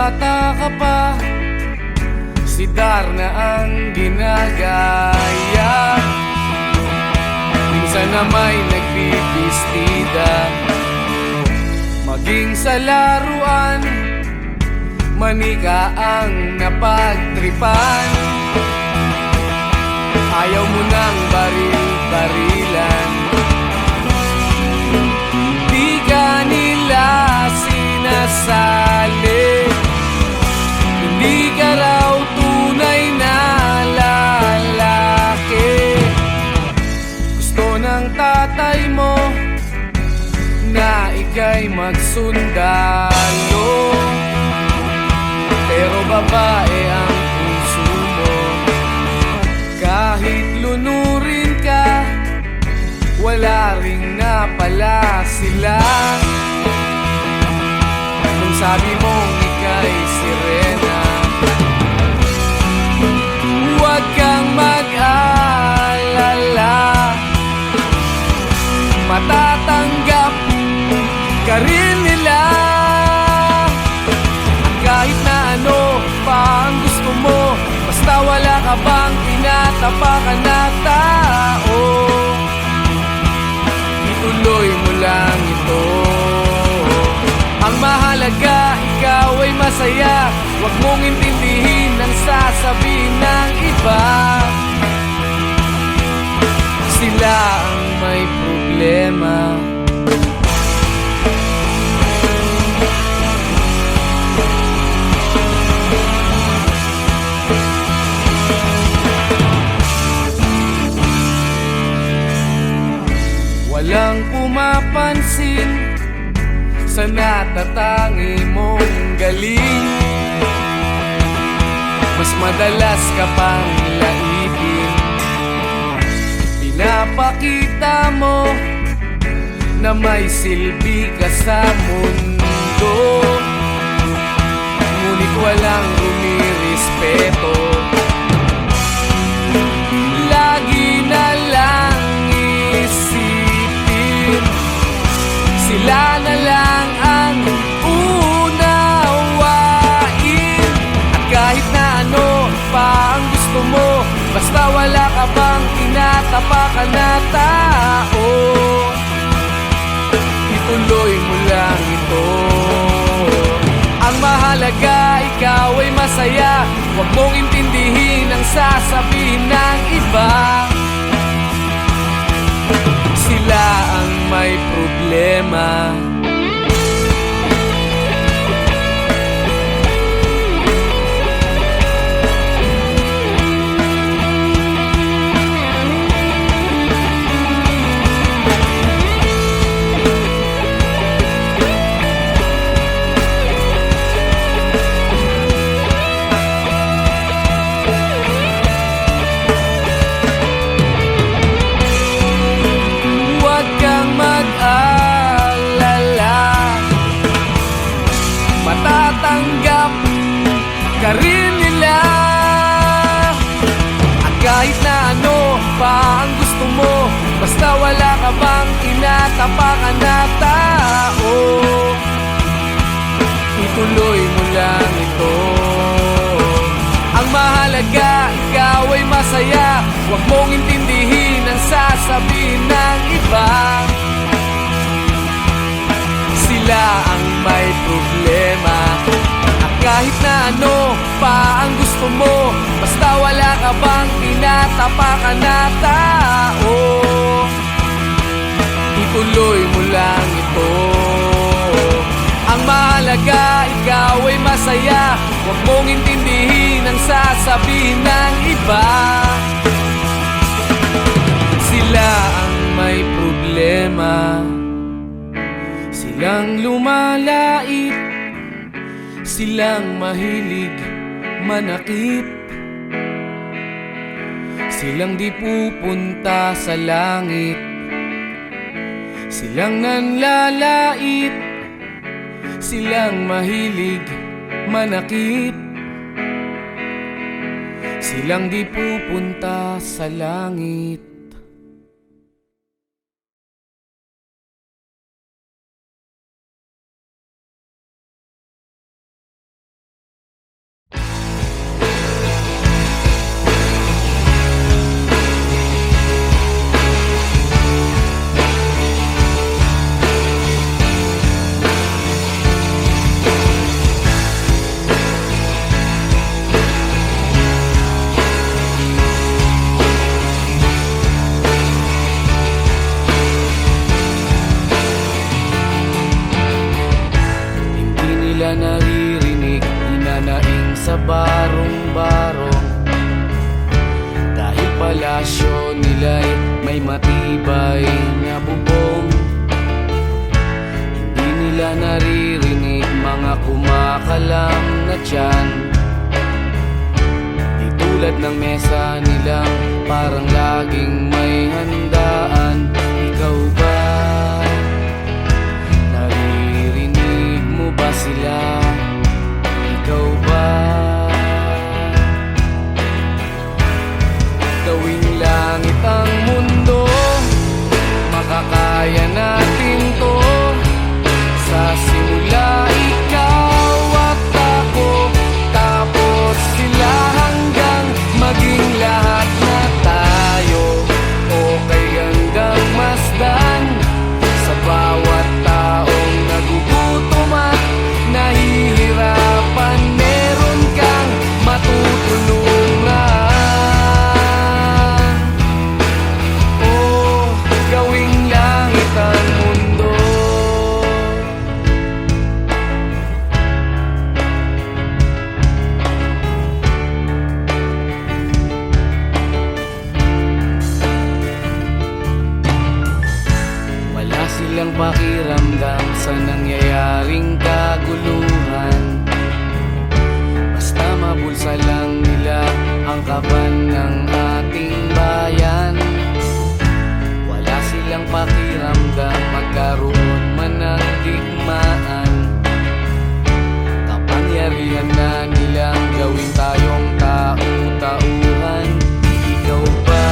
bata ka pa, si Darna ang ginagaya. Minsan na may nagbibistida, maging sa laruan, manika ang napagtripan. Ayaw mo nang baril-barilan, di ka nila sinasali. Hindi ka raw tunay na lalaki. Gusto ng tatay mo na ika'y magsundalo, pero babae ang puso mo. Kahit lunurin ka, wala ring napala sila. Nung sabi mong ika'y sirena, huwag kang mag-alala, matatanggap ka rin nila. Kahit na ano pa ang gusto mo, basta wala ka bang tinatapakan na tao, ituloy mo lang ito. Ang mahalaga, ikaw ay masaya. Huwag mong intindihin ang sasabihin ng iba. Sila ang may problema. Walang pumapansin sa natatangi mong galing. Mas madalas ka pang laipin, pinapakita mo na may silbi ka sa mundo, ngunit walang rumirespeto. Lagi na lang isipin, sila na lang ang unawain. At kahit na ano pa ang gusto mo, basta wala ka bang tinatapakan na tao, ituloy mo lang ito. Ang mahalaga, ikaw ay masaya. Huwag mong intindihin ang sasabihin ng iba. Sila ang may problema. Matatanggap ka rin nila. At kahit na ano pa ang gusto mo, basta wala ka bang tinatapakan na tao, ituloy mo lang ito. Ang mahalaga, ikaw ay masaya. Huwag mong intindihin ang sasabihin ng iba. Sila ang may problema. At kahit na ano pa ang gusto mo, basta wala ka bang tinatapakan na tao, ituloy mo lang ito. Ang mahalaga, ikaw ay masaya. Huwag mong intindihin ang sasabihin ng iba. Sila ang may problema. Silang lumalait, silang mahilig manakit, silang di pupunta sa langit, silang nanlalait, silang mahilig manakit, silang di pupunta sa langit. may matibay na bubong. Hindi nila naririnig mga kumakalam na tiyan. Di tulad ng mesa nilang parang laging may handaan. Ikaw ba? Naririnig mo ba sila? Ikaw ba? Gawing langit ang mundo, makakaya natin to. Sa simula ikaw at ako, tapos sila hanggang maging lahat na tayo. Okay hanggang masdan sa bawat taong nagugutom at nahihirapan. Meron kang matutulungan. Oh, gawing langit ang mundo. Wala silang pakiramdam sa nangyayaring kaguluhan. Basta mabulsa lang nila ang kaban ng ating bayan. Wala silang pakiramdam magkaroon man ng digmaan. Kapangyarihan na nilang gawin tayong tau-tauhan. Ikaw ba?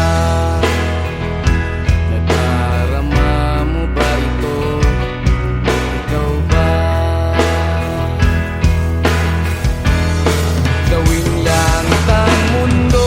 Nadarama mo ba ito? Ikaw ba? Gawing langit ang mundo,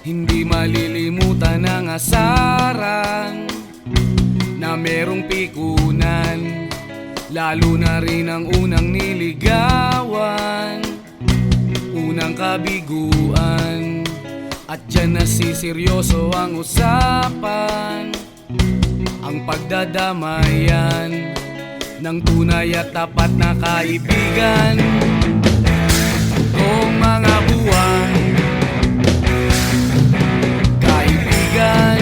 Hindi malilimutan ang asaran na merong pikunan, lalo na rin ang unang niligawan, unang kabiguan. At dyan nasiseryoso ang usapan, ang pagdadamayan ng tunay at tapat na kaibigan. Kung mga buwan, kaibigan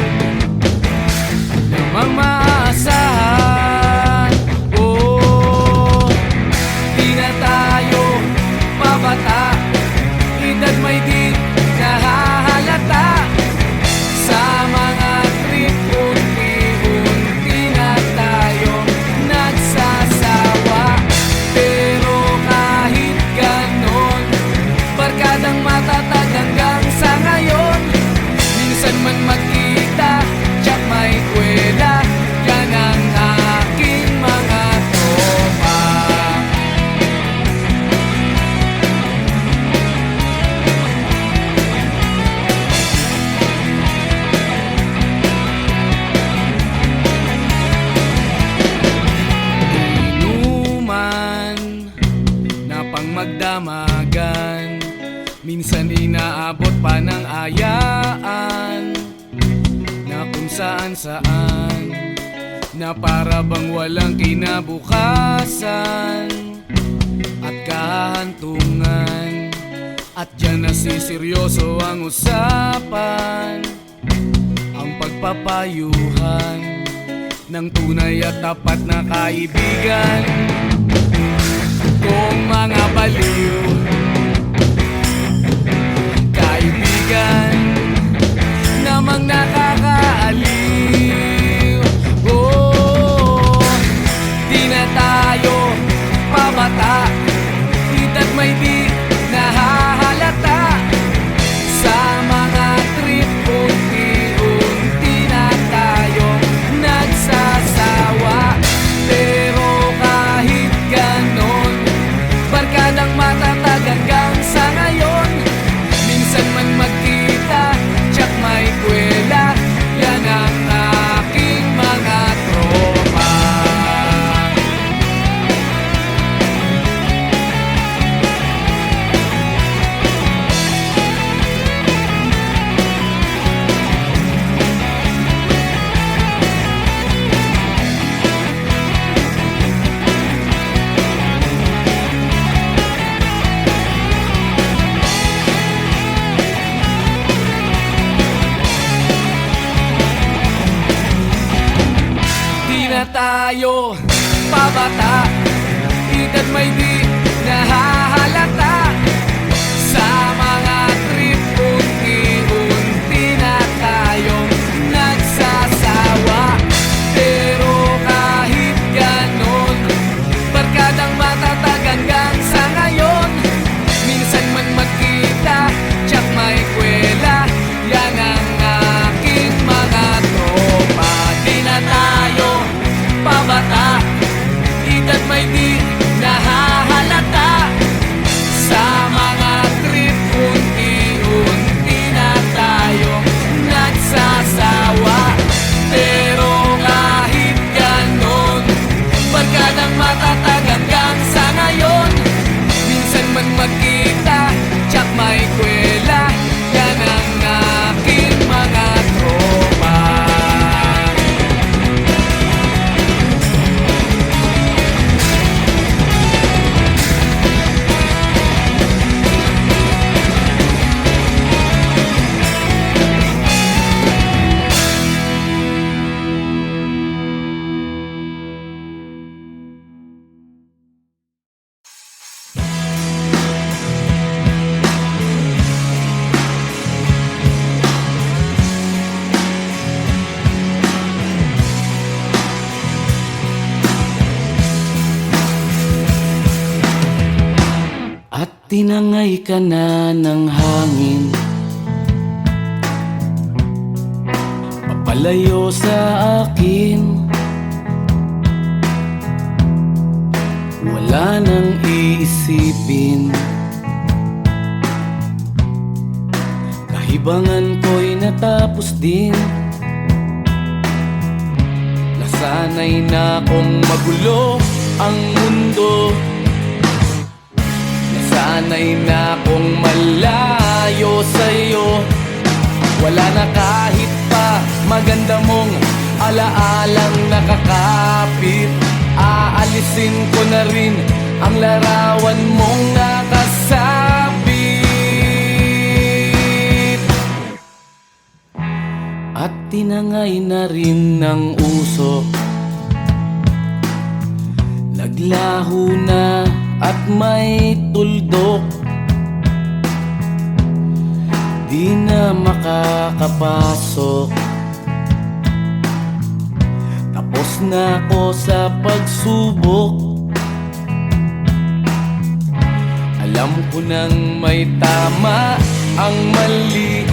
namang maaasahan. Oh, di na tayo pabata, edad may di nahahalata. Sa mga trip, unti-unti na tayo nagsasawa. Pero kahit ganon, barkadang matatag hanggang sa ngayon. Minsan man magkita, tsak may kwela, yan ang aking mga tropa. Inuman na pang magdamagan, minsan inaabot pa ng ayaan, na kung saan-saan, na para bang walang kinabukasan at kahantungan. At dyan nasiseryoso ang usapan, ang pagpapayuhan ng tunay at tapat na kaibigan. Kung mga baliw, kaibigan namang nakakaaliw. Oh, di na tayo pabata, edad may di nahahalata. Sa mga trip, unti-unti na tayo nagsasawa. Pero kahit ganon, barkadang matatag hanggang sa ngayon. Minsan man magkita, tsak may kwela, yan ang aking mga tropa. Di na tayo pabata, edad may di nahahalata. Sa mga trip, unti-unti na tayong nagsasawa. Pero kahit ganon, barkadang matatag hanggang sa ngayon. Minsan man magkita, tsak may kwela, yan ang aking mga tropa. Di na tayo pabata, edad may di nahahalata. Sa mga trip, unti-unti na tayo nagsasawa. Pero kahit ganon, barkadang matatag hanggang sa ngayon. Minsan man magkita, tsak may kwela, yan ang aking mga tropa. At tinangay ka na ng hangin, papalayo sa akin. Wala nang iisipin, libangan ko'y natapos din. Nasanay na kong magulo ang mundo. Nasanay na kong malayo sa'yo. Wala na kahit pa maganda mong alaalang nakakapit. Aalisin ko na rin ang larawan mong nakasabit. At tinangay na rin ng usok. Naglaho na at may tuldok. Di na makakapasok. Tapos na ako sa pagsubok. Alam ko nang may tama ang mali.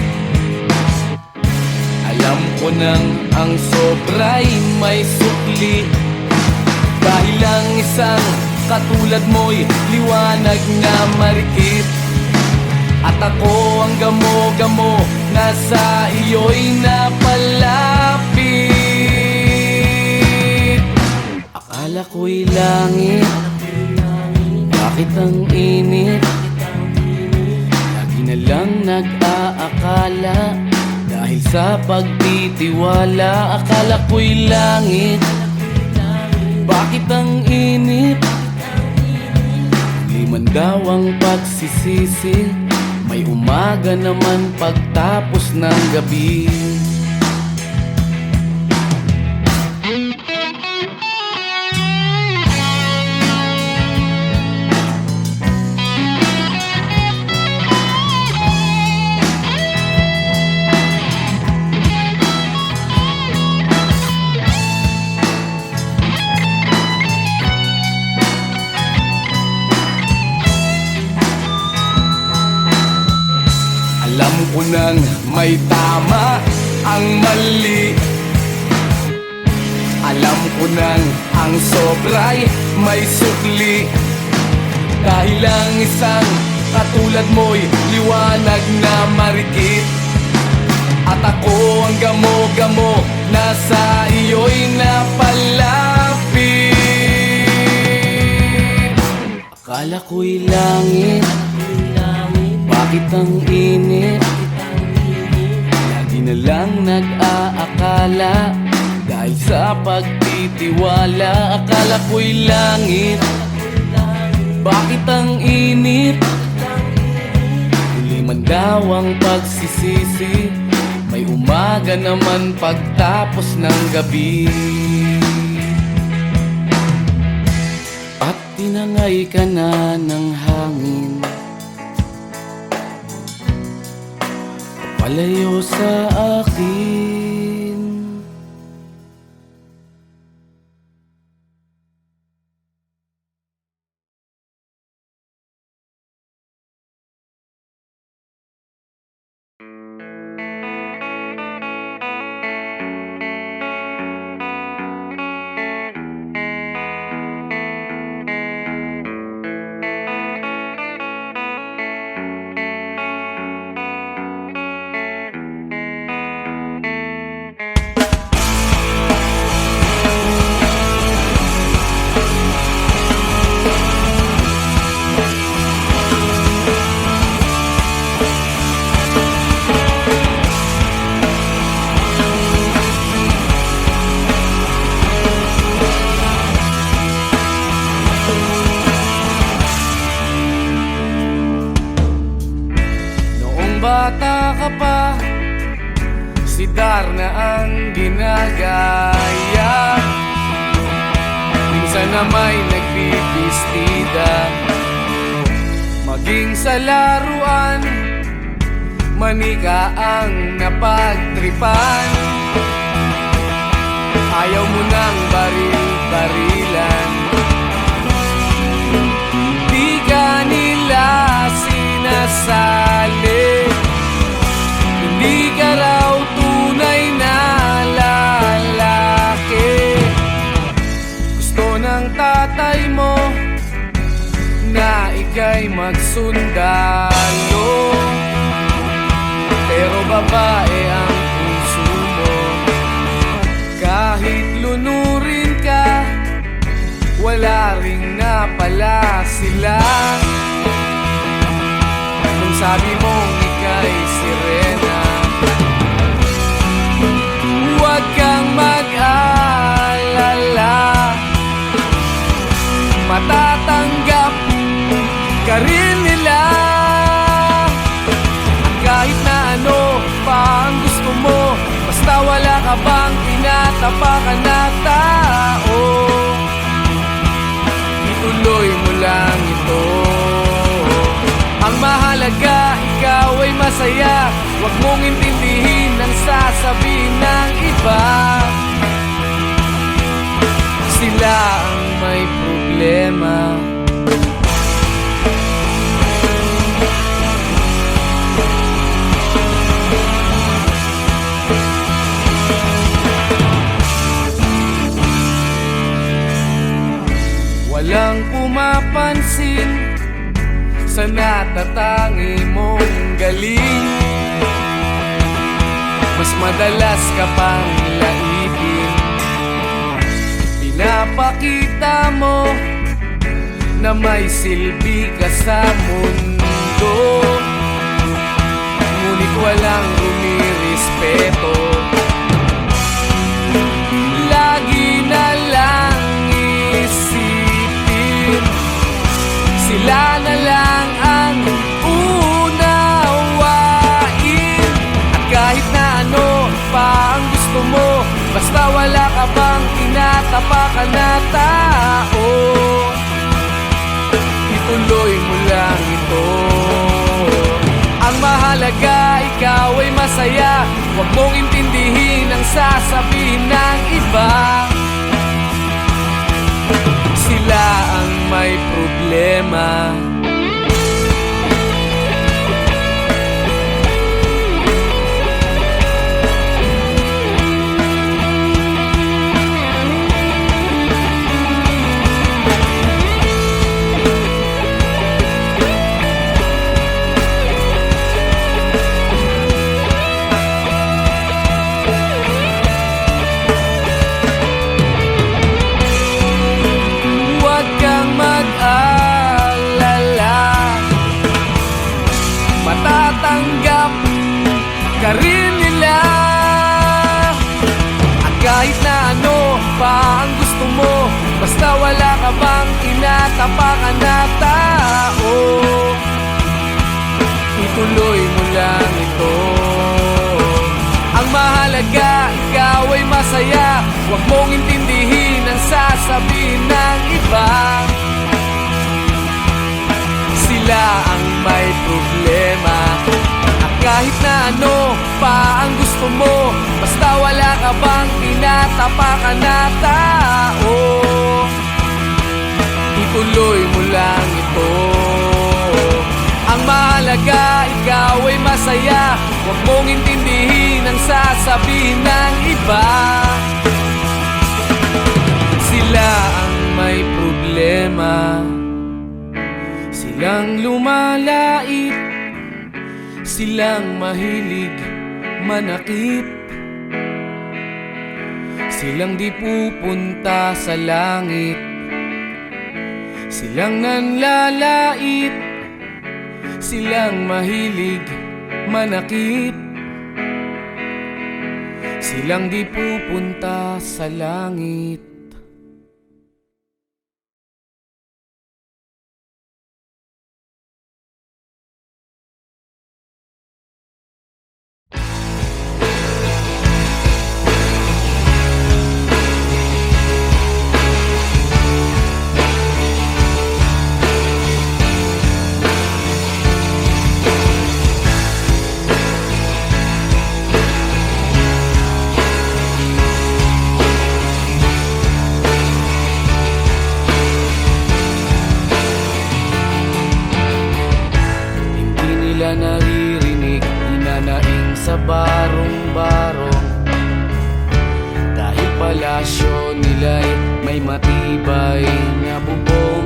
Alam ko nang ang sobra'y may sukli. Dahil lang isang katulad mo'y liwanag na marikit. At ako ang gamo-gamo na sa iyo'y napalapit. Akala ko'y langit, bakit ang init? Lagi na lang nag-aakala, dahil sa pagtitiwala. Akala ko'y langit, bakit ang init? Di man daw ang pagsisisi, may umaga naman pagtapos ng gabi. Alam ko nang may tama ang mali. Alam ko nang ang sobra'y may sukli. Dahil lang isang katulad mo'y liwanag na marikit. At ako ang gamo-gamo na sa iyo'y napalapit. Akala ko'y langit, bakit ang init? Lagi na lang nag-aakala, dahil sa pagtitiwala. Akala ko'y langit, bakit ang init? Huli man daw ang pagsisisi, may umaga naman pagtapos ng gabi. At tinangay ka na ng hangin, palayo sa akin. Bata ka pa, si Darna ang ginagaya. Minsan na may nagbibistida, maging sa laruan, manika ang napagtripan. Ayaw mo nang baril-barilan, di ka nila sinasali. Hindi ka raw tunay na lalaki. Gusto ng tatay mo na ika'y magsundalo, pero babae ang puso mo. Kahit lunurin ka, wala ring napala sila. Nung sabi mong ika'y sirena, huwag kang mag-alala, matatanggap ka rin nila. Kahit na ano pa ang gusto mo, basta wala ka bang tinatapakan na tao, ituloy mo lang ito. Ang mahalaga, ikaw ay masaya. Huwag mong intindihin ang sasabihin ng iba. Sila ang may problema. Walang pumapansin sa natatangi mong galing. Mas madalas ka pang laipin. Pinapakita mo na may silbi ka sa mundo, ngunit walang rumirespeto. Lagi na lang isipin, sila na lang ang unawain. At kahit na ano pa ang gusto mo, basta wala ka bang tinatapakan na tao, ituloy mo lang ito. Ang mahalaga, ikaw ay masaya. Huwag mong intindihin ang sasabihin ng iba. Sila ang may problema. Matatanggap ka rin nila. At kahit na ano pa ang gusto mo, basta wala ka bang tinatapakan na tao, ituloy mo lang ito. Ang mahalaga, ikaw ay masaya. Huwag mong intindihin ang sasabihin ng iba. Sila ang may problema. At kahit na ano pa ang gusto mo, basta wala ka bang tinatapakan na tao, ituloy mo lang ito. Ang mahalaga, ikaw ay masaya. Huwag mong intindihin ang sasabihin ng iba. Sila ang may problema. Silang lumalait, silang mahilig manakit, silang di pupunta sa langit, silang nanlalait, silang mahilig manakit, silang di pupunta sa langit. Naririnig, hinanaing sa barong-barong, dahil palasyo nila'y may matibay na bubong.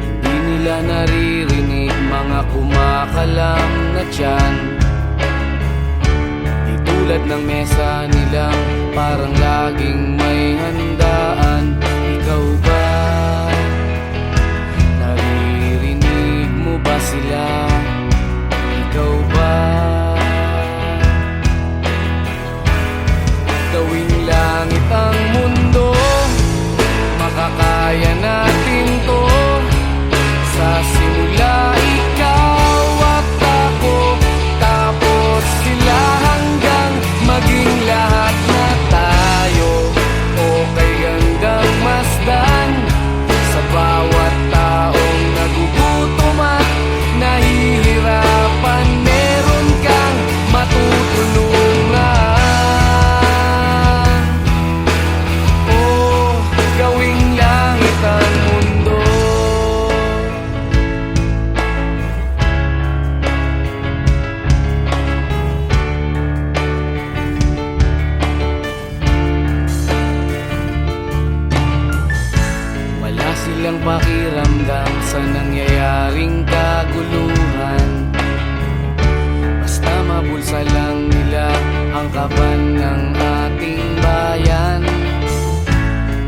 Hindi nila naririnig mga kumakalam na tiyan, Tulad ng mesa nilang parang laging may handaan. Ikaw ba? Naririnig mo ba sila? Ikaw ba? Gawing langit ang mundo, makakaya natin to. Sa simula ikaw at ako, tapos sila hanggang maging lahat na tayo. Okay hanggang masdan sa bawat taong nagugutom at nahihirapan. Meron kang matutulungan. Oh, gawing langit ang mundo. Wala silang pakiramdam sa nangyayaring kaguluhan. Basta mabulsa lang nila ang kaban ng ating bayan.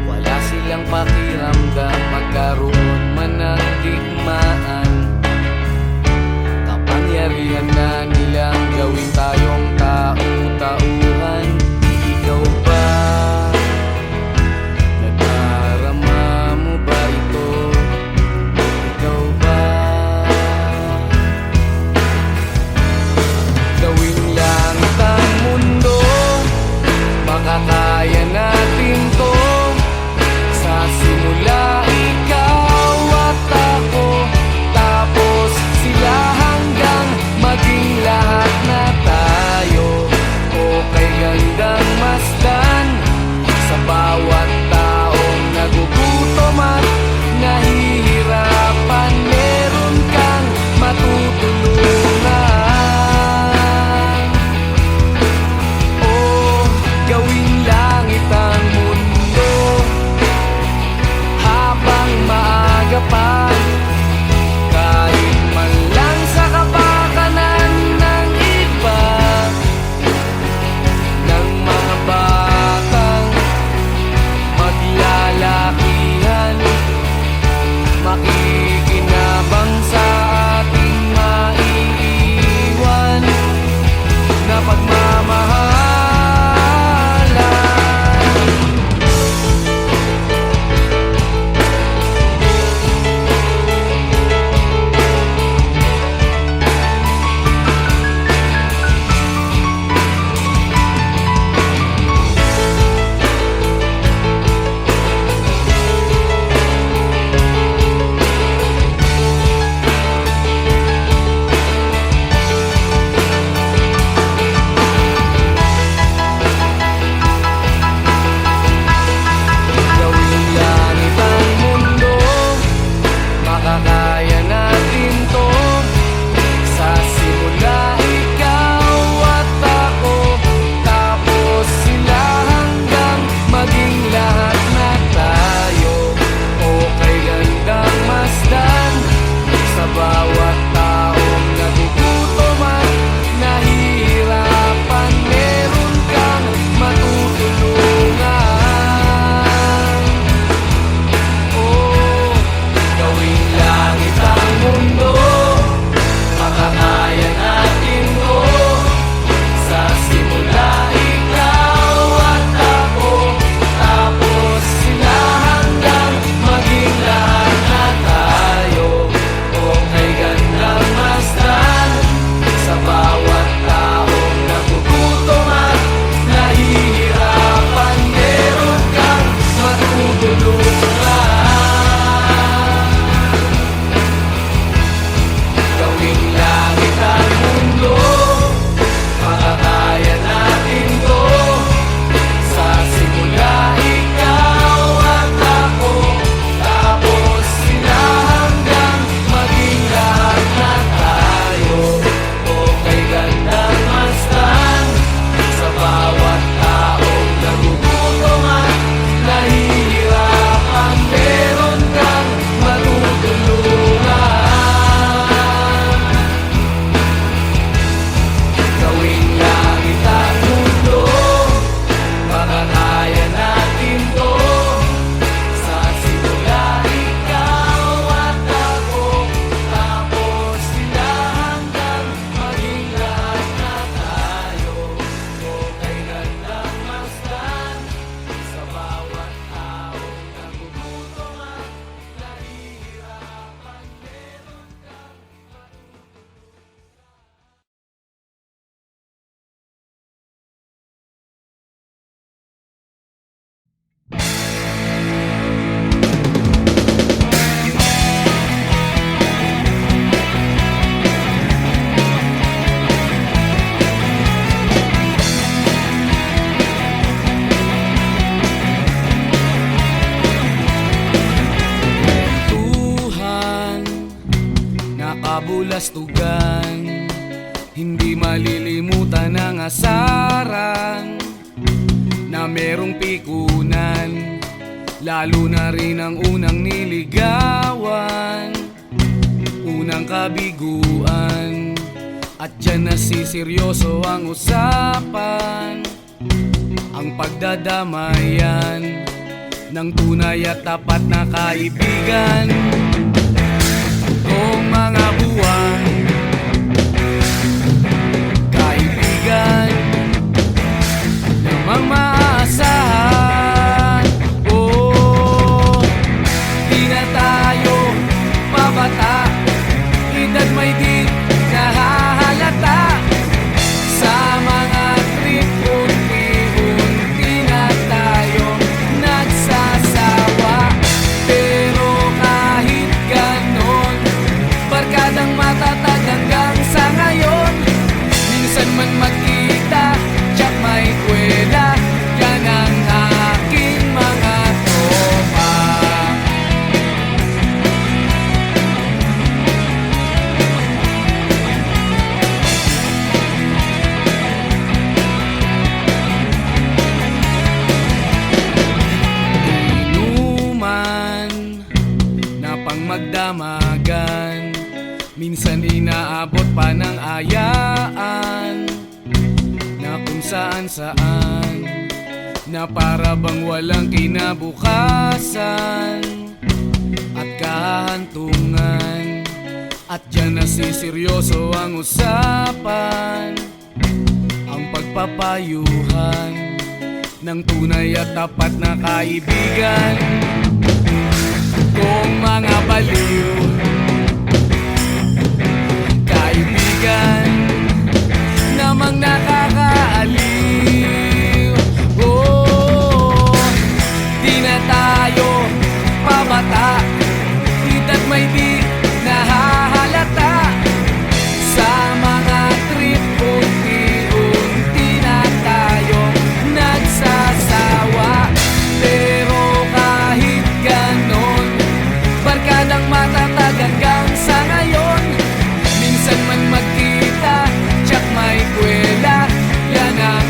Wala silang pakiramdam magkaroon man ng digmaan. Kapangyarihan na nilang gawin tayong tau-tauhan. Ikaw ba? Nadarama mo ba ito? Ikaw ba? Gawing langit ang mundo, makakaya natin to. Sa simula ikaw at ako, tapos sila hanggang maging lahat na tayo. Okay hanggang masdan sa bawat taong nagugutom at nahihirapan. Meron kang matutulungan. Oh, gawing langit ang mundo habang maaga pa. Kahit man lang sa kapakanan ng iba, ng mga batang maglalakihan, makikinabang sa ating maiiwan na pagmamahalan. kastugan, hindi malilimutan ang asaran na merong pikunan, lalo na rin ang unang niligawan, unang kabiguan. At dyan nasiseryoso ang usapan, ang pagdadamayan ng tunay at tapat na kaibigan. Kung mga buwan, kaibigan namang maaasahan. Oh, di na tayo pabata, edad may di nahahalata. Sa mga trip, unti-unti na tayong nagsasawa. Pero kahit ganon, barkadang matatag hanggang sa ngayon. Minsan man magkita, tsak may kwela, yan ang aking mga tropa. Inuman na pang magdamagan, minsan inaabot pa ng ayaan, na kung saan-saan, na para bang walang kinabukasan at kahantungan. At dyan nasiseryoso ang usapan, ang pagpapayuhan ng tunay at tapat na kaibigan. Kung mga baliw, kaibigan namang nakakaaliw. Oh, di na tayo pabata, edad may di nahahalata. Sa mga trip, unti-unti na tayong nagsasawa. Pero kahit ganon, barkadang matatag hanggang sa ngayon. Minsan man magkita, tsak may kwela, yan ang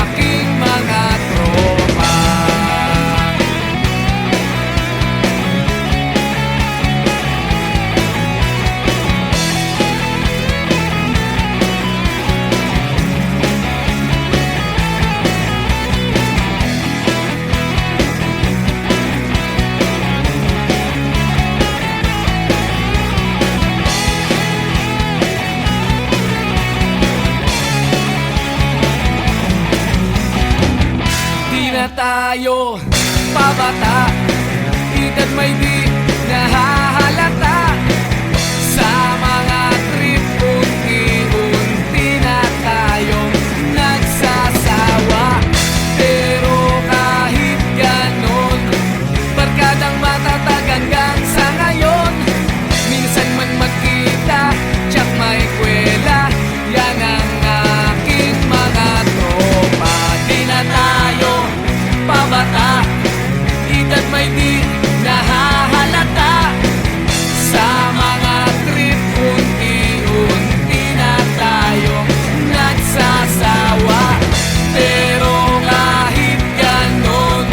aking mga tropa. Di na tayo pabata, edad may di nahahalata. Sa mga trip, unti-unti na tayong nagsasawa. Pero kahit ganon, barkadang matatag hanggang sa ngayon. Minsan man magkita, tsak may kwela, yan ang aking mga tropa. Di na tayo pabata, edad may di nahahalata. Sa mga trip, unti-unti na tayong nagsasawa. Pero kahit ganon,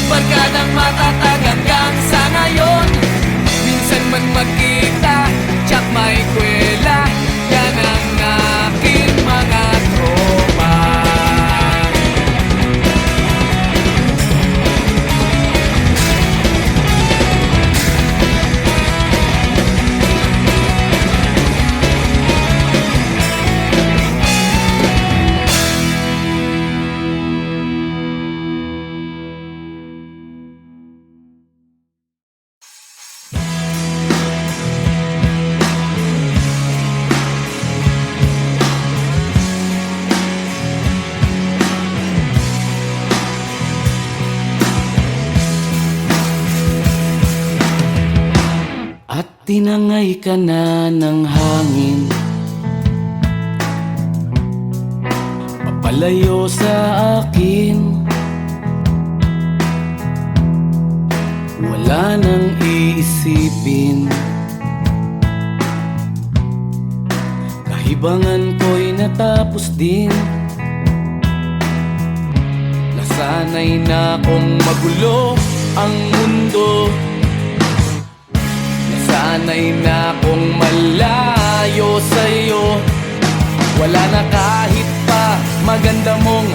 barkadang matatag hanggang sa ngayon. Minsan man magkita, tsak may kwela, yan ang aking mga tropa. At tinangay ka na ng hangin, papalayo sa akin. Wala nang iisipin, libangan ko'y natapos din. Nasanay na kong magulo ang mundo. Nasanay na kong malayo sa'yo. Wala na kahit pa maganda mong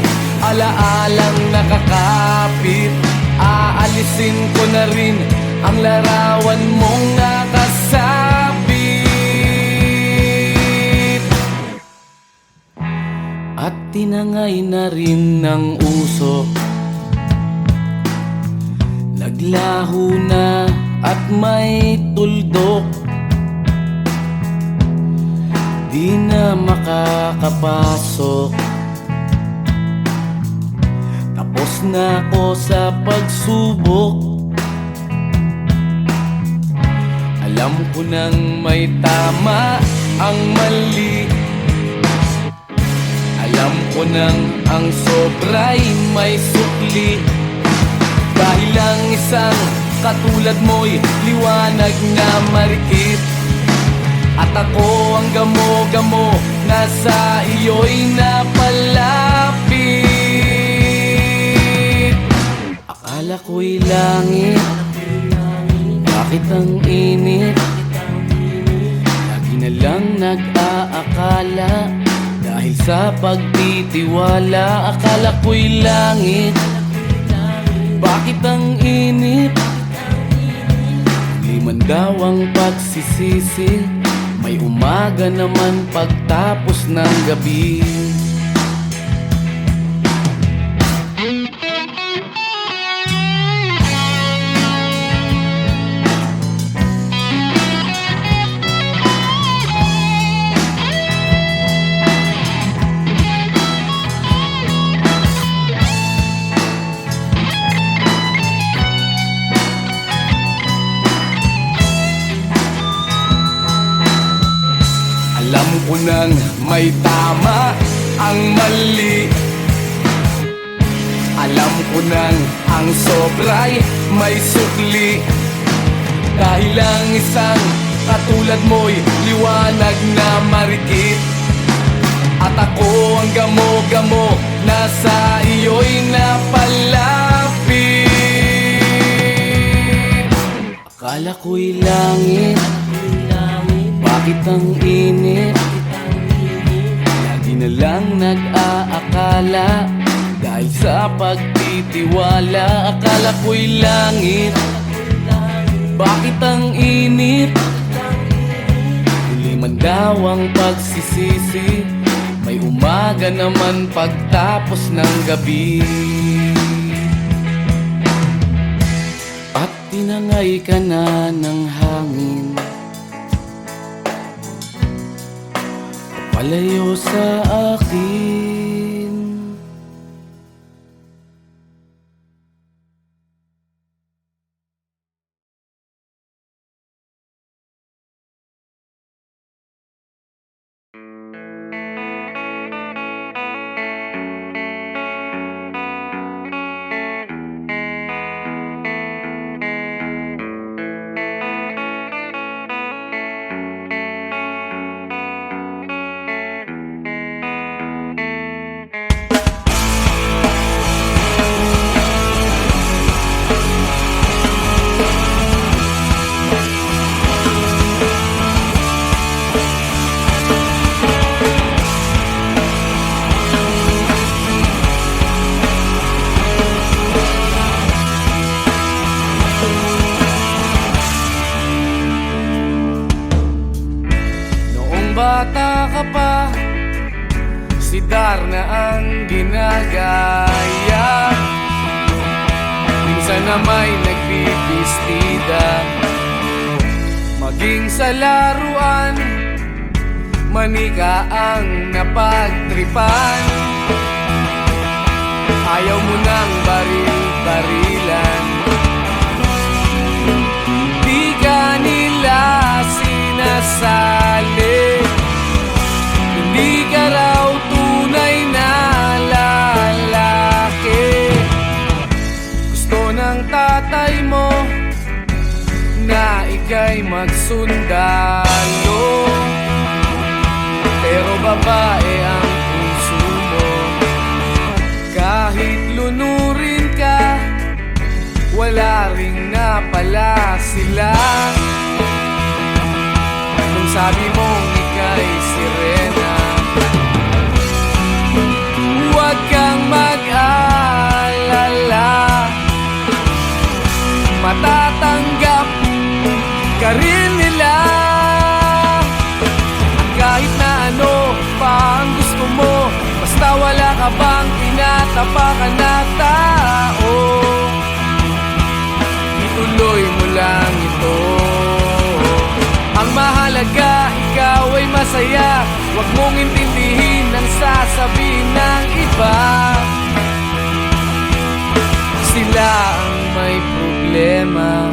alaalang nakakapit. Aalisin ko na rin ang larawan mong nakasabit. At tinangay na rin ng usok. Naglaho na at may tuldok. Di na makakapasok. Tapos na ako sa pagsubok. Alam ko nang may tama ang mali. Alam ko nang ang sobra'y may sukli. Dahil lang isang katulad mo'y liwanag na marikit. At ako ang gamo-gamo na sa iyo'y napalapit. Akala ko'y langit, bakit ang init? Lagi na lang nag-aakala, dahil sa pagtitiwala. Akala ko'y langit, bakit ang init? Di man daw ang pagsisisi, may umaga naman pagtapos ng gabi. Alam ko nang may tama ang mali. Alam ko nang ang sobra'y may sukli. Dahil lang isang katulad mo'y liwanag na marikit. At ako ang gamo-gamo na sa iyo'y napalapit. Akala ko'y langit, bakit ang init? Lagi na lang nag-aakala, dahil sa pagtitiwala. Akala ko'y langit, bakit ang init? Huli man daw ang pagsisisi, may umaga naman pagtapos ng gabi. At tinangay ka na ng hangin, palayo sa akin. Bata ka pa, si Darna ang ginagaya. Minsan na may nagbibistida, maging sa laruan, manika ang napagtripan. Ayaw mo nang baril-barilan, di ka nila sinasali. Hindi ka raw tunay na lalaki. Gusto ng tatay mo na ika'y magsundalo, pero babae ang puso mo. Kahit lunurin ka, wala ring napala sila. Nung sabi mong ika'y sirena, huwag kang mag-alala, matatanggap ka rin nila. Kahit na ano pa ang gusto mo, basta wala ka bang tinatapakan na tao, ituloy mo lang ito. Ang mahalaga, ikaw ay masaya. Huwag mong intindihin ang sasabihin ng iba. Sila ang may problema.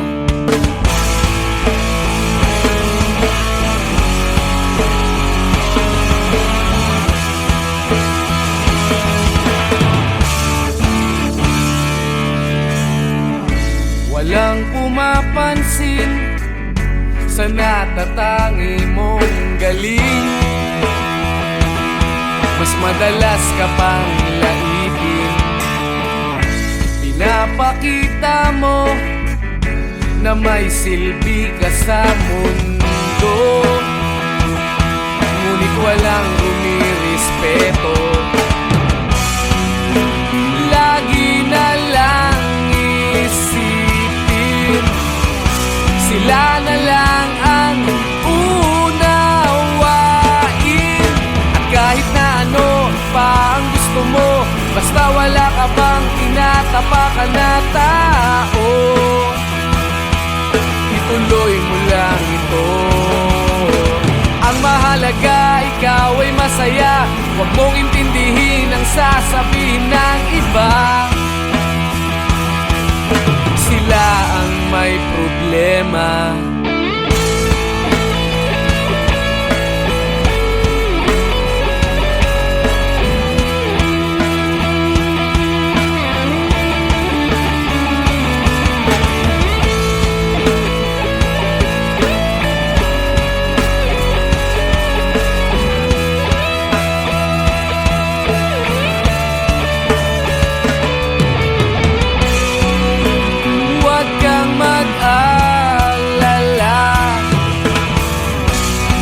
Walang pumapansin sa natatangi mong galing. Mas madalas ka pang laipin. Pinapakita mo na may silbi ka sa mundo, ngunit walang rumirespeto. Lagi na lang isipin, sila na lang ang unawain. At kahit na ano pa ang gusto mo, basta wala ka bang tinatapakan na tao, ituloy mo lang ito. Ang mahalaga, ikaw ay masaya. Huwag mong intindihin ang sasabihin ng iba. Sila ang may problema.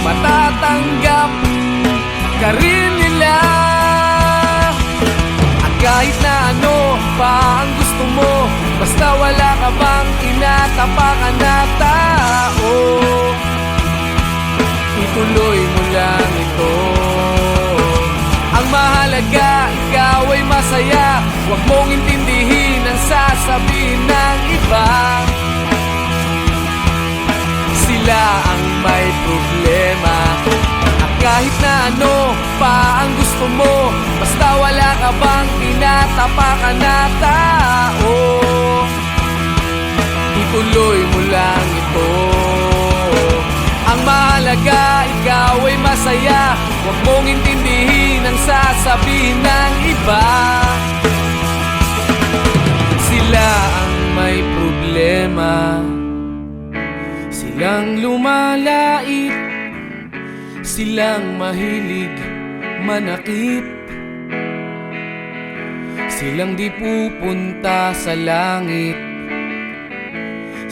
Matatanggap ka rin nila. At kahit na ano pa ang gusto mo, basta wala ka bang tinatapakan na tao, ituloy mo lang ito. Ang mahalaga, ikaw ay masaya. Huwag mong intindihin ang sasabihin ng iba. Sila ang may problema. At kahit na ano pa ang gusto mo, basta wala ka bang tinatapakan na tao, ituloy mo lang ito. Ang mahalaga, ikaw ay masaya. Huwag mong intindihin ang sasabihin ng iba. Sila ang may problema. Silang lumalait, silang mahilig manakit, silang di pupunta sa langit,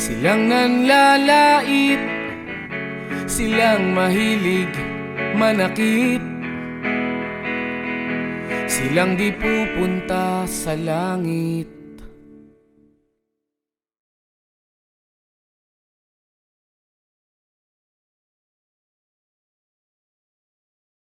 silang nanlalait, silang mahilig manakit, silang di pupunta sa langit.